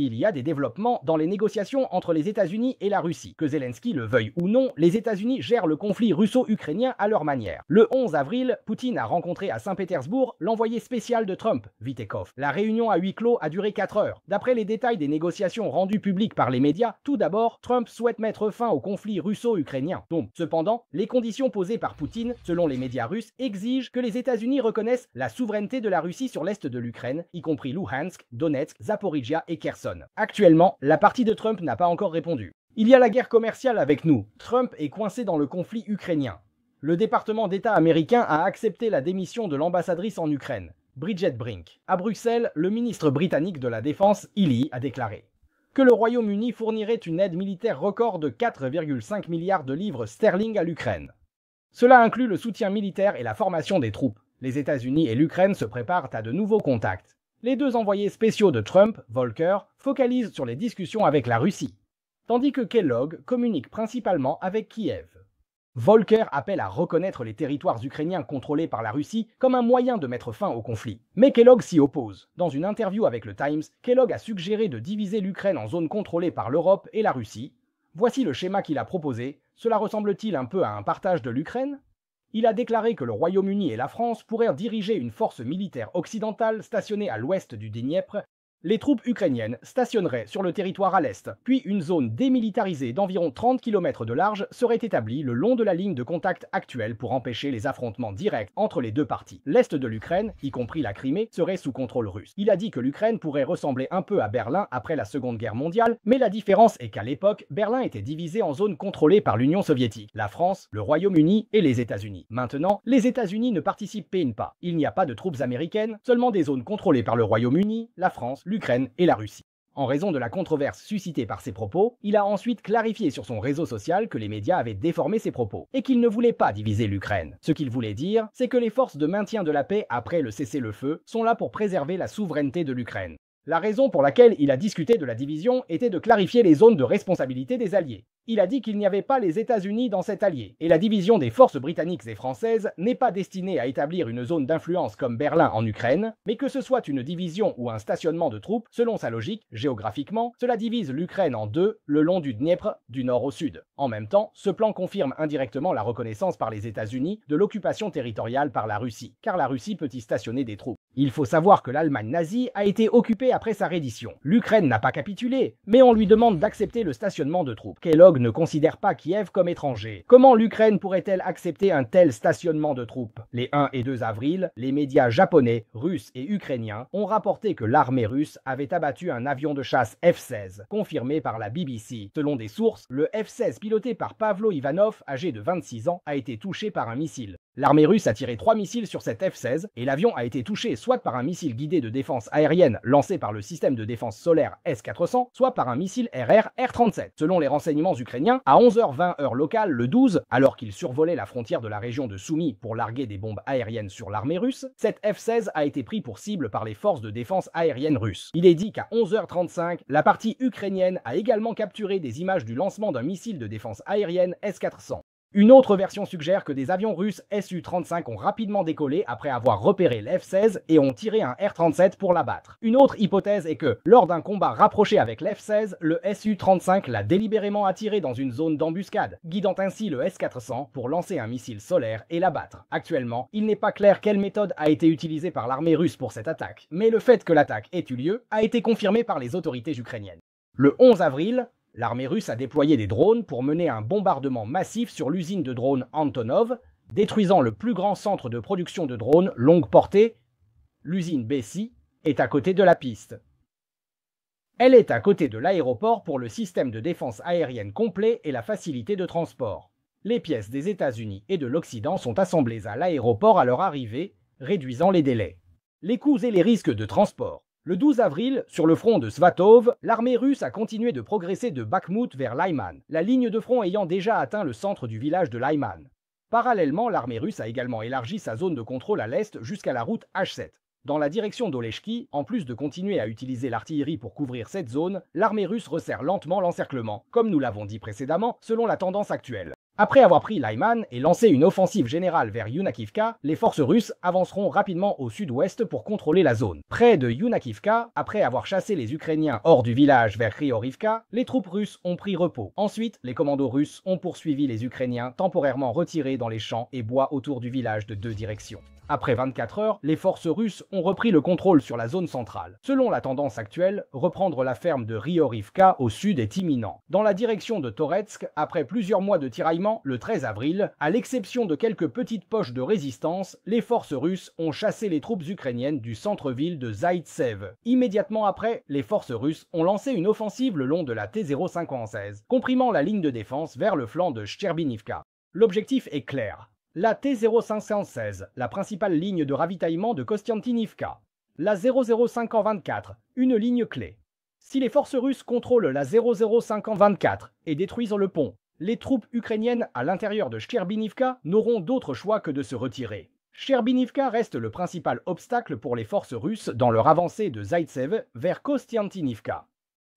Il y a des développements dans les négociations entre les États-Unis et la Russie. Que Zelensky le veuille ou non, les États-Unis gèrent le conflit russo-ukrainien à leur manière. Le 11 avril, Poutine a rencontré à Saint-Pétersbourg l'envoyé spécial de Trump, Vitekov. La réunion à huis clos a duré 4 heures. D'après les détails des négociations rendues publiques par les médias, tout d'abord, Trump souhaite mettre fin au conflit russo-ukrainien. Cependant, les conditions posées par Poutine, selon les médias russes, exigent que les États-Unis reconnaissent la souveraineté de la Russie sur l'est de l'Ukraine, y compris Luhansk, Donetsk, Zaporijia et Kherson. Actuellement, la partie de Trump n'a pas encore répondu. Il y a la guerre commerciale avec nous. Trump est coincé dans le conflit ukrainien. Le département d'État américain a accepté la démission de l'ambassadrice en Ukraine, Bridget Brink. À Bruxelles, le ministre britannique de la Défense, Healey, a déclaré que le Royaume-Uni fournirait une aide militaire record de 4,5 milliards de livres sterling à l'Ukraine. Cela inclut le soutien militaire et la formation des troupes. Les États-Unis et l'Ukraine se préparent à de nouveaux contacts. Les deux envoyés spéciaux de Trump, Volker, focalisent sur les discussions avec la Russie, tandis que Kellogg communique principalement avec Kiev. Volker appelle à reconnaître les territoires ukrainiens contrôlés par la Russie comme un moyen de mettre fin au conflit. Mais Kellogg s'y oppose. Dans une interview avec le Times, Kellogg a suggéré de diviser l'Ukraine en zones contrôlées par l'Europe et la Russie. Voici le schéma qu'il a proposé. Cela ressemble-t-il un peu à un partage de l'Ukraine ? Il a déclaré que le Royaume-Uni et la France pourraient diriger une force militaire occidentale stationnée à l'ouest du Dniepr. Les troupes ukrainiennes stationneraient sur le territoire à l'est, puis une zone démilitarisée d'environ 30 km de large serait établie le long de la ligne de contact actuelle pour empêcher les affrontements directs entre les deux parties. L'est de l'Ukraine, y compris la Crimée, serait sous contrôle russe. Il a dit que l'Ukraine pourrait ressembler un peu à Berlin après la Seconde Guerre mondiale, mais la différence est qu'à l'époque, Berlin était divisé en zones contrôlées par l'Union soviétique, la France, le Royaume-Uni et les États-Unis. Maintenant, les États-Unis ne participent pas. Il n'y a pas de troupes américaines, seulement des zones contrôlées par le Royaume-Uni, la France, l'Ukraine et la Russie. En raison de la controverse suscitée par ses propos, il a ensuite clarifié sur son réseau social que les médias avaient déformé ses propos et qu'il ne voulait pas diviser l'Ukraine. Ce qu'il voulait dire, c'est que les forces de maintien de la paix après le cessez-le-feu sont là pour préserver la souveraineté de l'Ukraine. La raison pour laquelle il a discuté de la division était de clarifier les zones de responsabilité des alliés. Il a dit qu'il n'y avait pas les États-Unis dans cet allié, et la division des forces britanniques et françaises n'est pas destinée à établir une zone d'influence comme Berlin en Ukraine, mais que ce soit une division ou un stationnement de troupes, selon sa logique, géographiquement, cela divise l'Ukraine en deux, le long du Dniepr, du nord au sud. En même temps, ce plan confirme indirectement la reconnaissance par les États-Unis de l'occupation territoriale par la Russie, car la Russie peut y stationner des troupes. Il faut savoir que l'Allemagne nazie a été occupée après sa reddition. L'Ukraine n'a pas capitulé, mais on lui demande d'accepter le stationnement de troupes. Kellogg ne considère pas Kiev comme étranger. Comment l'Ukraine pourrait-elle accepter un tel stationnement de troupes? Les 1 et 2 avril, les médias japonais, russes et ukrainiens ont rapporté que l'armée russe avait abattu un avion de chasse F-16, confirmé par la BBC. Selon des sources, le F-16 piloté par Pavlo Ivanov, âgé de 26 ans, a été touché par un missile. L'armée russe a tiré 3 missiles sur cet F-16 et l'avion a été touché soit par un missile guidé de défense aérienne lancé par le système de défense solaire S-400, soit par un missile RR-R-37. Selon les renseignements ukrainiens, à 11h20 heure locale le 12, alors qu'il survolait la frontière de la région de Soumy pour larguer des bombes aériennes sur l'armée russe, cet F-16 a été pris pour cible par les forces de défense aérienne russes. Il est dit qu'à 11h35, la partie ukrainienne a également capturé des images du lancement d'un missile de défense aérienne S-400. Une autre version suggère que des avions russes Su-35 ont rapidement décollé après avoir repéré l'F-16 et ont tiré un R-37 pour l'abattre. Une autre hypothèse est que, lors d'un combat rapproché avec l'F-16, le Su-35 l'a délibérément attiré dans une zone d'embuscade, guidant ainsi le S-400 pour lancer un missile solaire et l'abattre. Actuellement, il n'est pas clair quelle méthode a été utilisée par l'armée russe pour cette attaque, mais le fait que l'attaque ait eu lieu a été confirmé par les autorités ukrainiennes. Le 11 avril, l'armée russe a déployé des drones pour mener un bombardement massif sur l'usine de drones Antonov, détruisant le plus grand centre de production de drones longue portée. L'usine Bessie est à côté de la piste. Elle est à côté de l'aéroport pour le système de défense aérienne complet et la facilité de transport. Les pièces des États-Unis et de l'Occident sont assemblées à l'aéroport à leur arrivée, réduisant les délais. Les coûts et les risques de transport. Le 12 avril, sur le front de Svatov, l'armée russe a continué de progresser de Bakhmout vers Lyman, la ligne de front ayant déjà atteint le centre du village de Lyman. Parallèlement, l'armée russe a également élargi sa zone de contrôle à l'est jusqu'à la route H7. Dans la direction d'Oleshki, en plus de continuer à utiliser l'artillerie pour couvrir cette zone, l'armée russe resserre lentement l'encerclement, comme nous l'avons dit précédemment, selon la tendance actuelle. Après avoir pris Lyman et lancé une offensive générale vers Yunakivka, les forces russes avanceront rapidement au sud-ouest pour contrôler la zone. Près de Yunakivka, après avoir chassé les Ukrainiens hors du village vers Kryorivka, les troupes russes ont pris repos. Ensuite, les commandos russes ont poursuivi les Ukrainiens temporairement retirés dans les champs et bois autour du village de deux directions. Après 24 heures, les forces russes ont repris le contrôle sur la zone centrale. Selon la tendance actuelle, reprendre la ferme de Ryorivka au sud est imminent. Dans la direction de Toretsk, après plusieurs mois de tiraillement, le 13 avril, à l'exception de quelques petites poches de résistance, les forces russes ont chassé les troupes ukrainiennes du centre-ville de Zaïtsev. Immédiatement après, les forces russes ont lancé une offensive le long de la T-056, comprimant la ligne de défense vers le flanc de Shcherbinivka. L'objectif est clair. La T-0516, la principale ligne de ravitaillement de Kostiantinivka. La 00524, une ligne clé. Si les forces russes contrôlent la 00524 et détruisent le pont, les troupes ukrainiennes à l'intérieur de Shcherbinivka n'auront d'autre choix que de se retirer. Shcherbinivka reste le principal obstacle pour les forces russes dans leur avancée de Zaïtsev vers Kostiantinivka.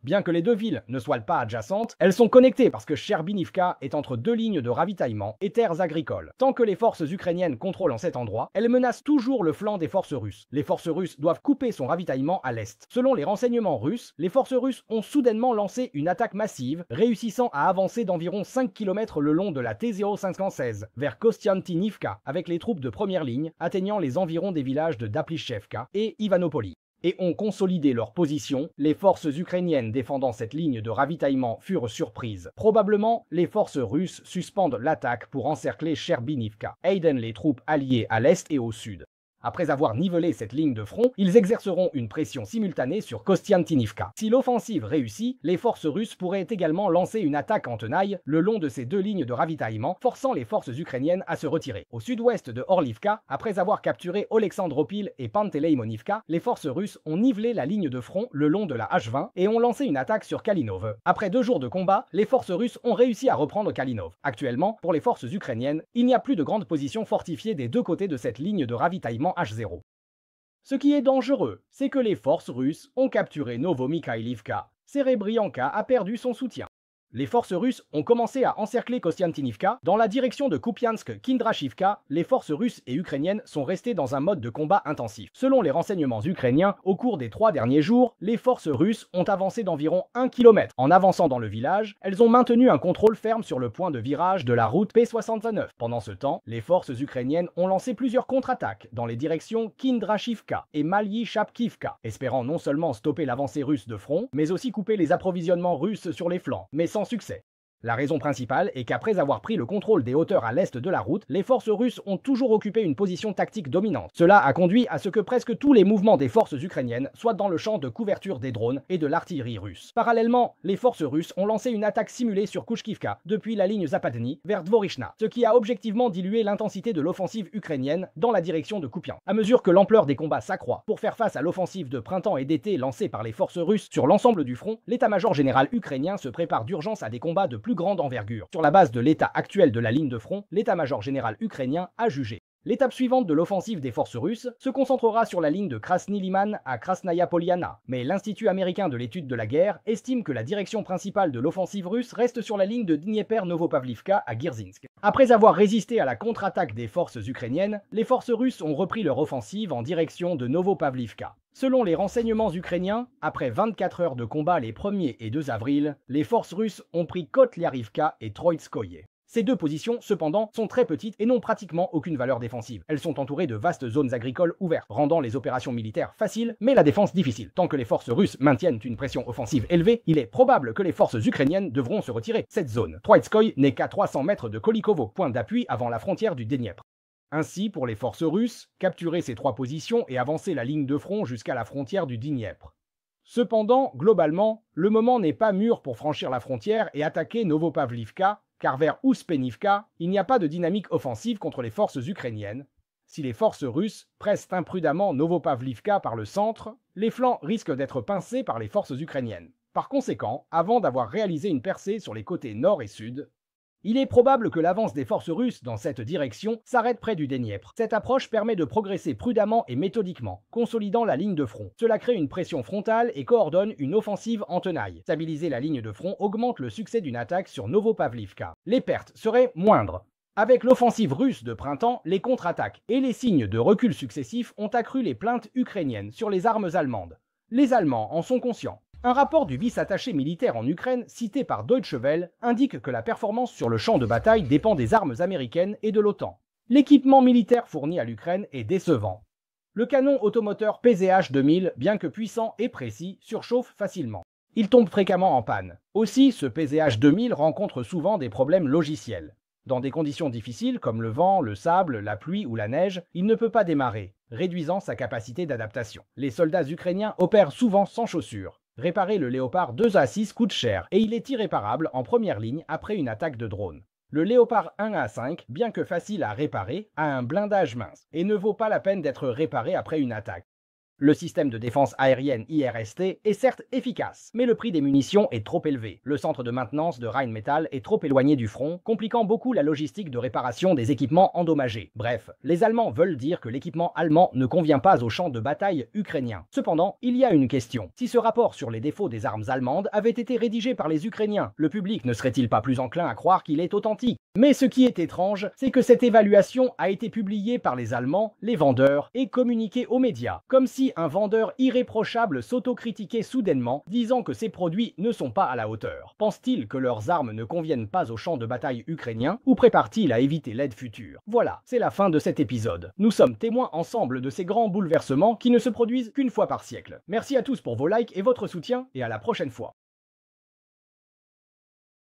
Bien que les deux villes ne soient pas adjacentes, elles sont connectées parce que Shcherbinivka est entre deux lignes de ravitaillement et terres agricoles. Tant que les forces ukrainiennes contrôlent cet endroit, elles menacent toujours le flanc des forces russes. Les forces russes doivent couper son ravitaillement à l'est. Selon les renseignements russes, les forces russes ont soudainement lancé une attaque massive, réussissant à avancer d'environ 5 km le long de la T-0516 vers Kostiantinivka avec les troupes de première ligne atteignant les environs des villages de Daplishevka et Ivanopoli. Et ont consolidé leur position, les forces ukrainiennes défendant cette ligne de ravitaillement furent surprises. Probablement, les forces russes suspendent l'attaque pour encercler Shcherbinivka, aident les troupes alliées à l'est et au sud. Après avoir nivelé cette ligne de front, ils exerceront une pression simultanée sur Kostiantinivka. Si l'offensive réussit, les forces russes pourraient également lancer une attaque en tenaille le long de ces deux lignes de ravitaillement, forçant les forces ukrainiennes à se retirer. Au sud-ouest de Orlivka, après avoir capturé Oleksandropil et Panteleïmonivka, les forces russes ont nivelé la ligne de front le long de la H20 et ont lancé une attaque sur Kalinov. Après 2 jours de combat, les forces russes ont réussi à reprendre Kalinov. Actuellement, pour les forces ukrainiennes, il n'y a plus de grandes positions fortifiées des deux côtés de cette ligne de ravitaillement H0. Ce qui est dangereux, c'est que les forces russes ont capturé Novomikhaïlivka. Serebrianka a perdu son soutien. Les forces russes ont commencé à encercler Kostiantinivka. Dans la direction de Kupiansk-Kindrashivka, les forces russes et ukrainiennes sont restées dans un mode de combat intensif. Selon les renseignements ukrainiens, au cours des 3 derniers jours, les forces russes ont avancé d'environ 1 km. En avançant dans le village, elles ont maintenu un contrôle ferme sur le point de virage de la route P69. Pendant ce temps, les forces ukrainiennes ont lancé plusieurs contre-attaques dans les directions Kindrashivka et Malyshapkivka, espérant non seulement stopper l'avancée russe de front, mais aussi couper les approvisionnements russes sur les flancs, mais sans succès. La raison principale est qu'après avoir pris le contrôle des hauteurs à l'est de la route, les forces russes ont toujours occupé une position tactique dominante. Cela a conduit à ce que presque tous les mouvements des forces ukrainiennes soient dans le champ de couverture des drones et de l'artillerie russe. Parallèlement, les forces russes ont lancé une attaque simulée sur Kushkivka depuis la ligne Zapadny vers Dvorishna, ce qui a objectivement dilué l'intensité de l'offensive ukrainienne dans la direction de Kupiansk. À mesure que l'ampleur des combats s'accroît pour faire face à l'offensive de printemps et d'été lancée par les forces russes sur l'ensemble du front, l'état-major général ukrainien se prépare d'urgence à des combats de plus grande envergure. Sur la base de l'état actuel de la ligne de front, l'état-major général ukrainien a jugé. L'étape suivante de l'offensive des forces russes se concentrera sur la ligne de Krasny Liman à Krasnaya Poliana, mais l'Institut américain de l'étude de la guerre estime que la direction principale de l'offensive russe reste sur la ligne de Dnieper-Novopavlivka à Girzinsk. Après avoir résisté à la contre-attaque des forces ukrainiennes, les forces russes ont repris leur offensive en direction de Novopavlivka. Selon les renseignements ukrainiens, après 24 heures de combat les 1er et 2 avril, les forces russes ont pris Kotlyarivka et Troïtskoye. Ces deux positions, cependant, sont très petites et n'ont pratiquement aucune valeur défensive. Elles sont entourées de vastes zones agricoles ouvertes, rendant les opérations militaires faciles, mais la défense difficile. Tant que les forces russes maintiennent une pression offensive élevée, il est probable que les forces ukrainiennes devront se retirer. Cette zone, Troïtskoye, n'est qu'à 300 mètres de Kolikovo, point d'appui avant la frontière du Dniepr. Ainsi, pour les forces russes, capturer ces 3 positions et avancer la ligne de front jusqu'à la frontière du Dniepr. Cependant, globalement, le moment n'est pas mûr pour franchir la frontière et attaquer Novopavlivka, car vers Ouspenivka, il n'y a pas de dynamique offensive contre les forces ukrainiennes. Si les forces russes pressent imprudemment Novopavlivka par le centre, les flancs risquent d'être pincés par les forces ukrainiennes. Par conséquent, avant d'avoir réalisé une percée sur les côtés nord et sud, Il est probable que l'avance des forces russes dans cette direction s'arrête près du Dniepr. Cette approche permet de progresser prudemment et méthodiquement, consolidant la ligne de front. Cela crée une pression frontale et coordonne une offensive en tenaille. Stabiliser la ligne de front augmente le succès d'une attaque sur Novopavlivka. Les pertes seraient moindres. Avec l'offensive russe de printemps, les contre-attaques et les signes de recul successifs ont accru les plaintes ukrainiennes sur les armes allemandes. Les Allemands en sont conscients. Un rapport du vice-attaché militaire en Ukraine, cité par Deutsche Welle, indique que la performance sur le champ de bataille dépend des armes américaines et de l'OTAN. L'équipement militaire fourni à l'Ukraine est décevant. Le canon automoteur PZH-2000, bien que puissant et précis, surchauffe facilement. Il tombe fréquemment en panne. Aussi, ce PZH-2000 rencontre souvent des problèmes logiciels. Dans des conditions difficiles comme le vent, le sable, la pluie ou la neige, il ne peut pas démarrer, réduisant sa capacité d'adaptation. Les soldats ukrainiens opèrent souvent sans chaussures. Réparer le Léopard 2A6 coûte cher et il est irréparable en première ligne après une attaque de drone. Le Léopard 1A5, bien que facile à réparer, a un blindage mince et ne vaut pas la peine d'être réparé après une attaque. Le système de défense aérienne IRST est certes efficace, mais le prix des munitions est trop élevé. Le centre de maintenance de Rheinmetall est trop éloigné du front, compliquant beaucoup la logistique de réparation des équipements endommagés. Bref, les Allemands veulent dire que l'équipement allemand ne convient pas au champ de bataille ukrainien. Cependant, il y a une question. Si ce rapport sur les défauts des armes allemandes avait été rédigé par les Ukrainiens, le public ne serait-il pas plus enclin à croire qu'il est authentique? Mais ce qui est étrange, c'est que cette évaluation a été publiée par les Allemands, les vendeurs, et communiquée aux médias, comme si un vendeur irréprochable s'autocritiquait soudainement, disant que ses produits ne sont pas à la hauteur. Pense-t-il que leurs armes ne conviennent pas au champ de bataille ukrainien, ou prépare-t-il à éviter l'aide future? Voilà, c'est la fin de cet épisode. Nous sommes témoins ensemble de ces grands bouleversements qui ne se produisent qu'une fois par siècle. Merci à tous pour vos likes et votre soutien, et à la prochaine fois.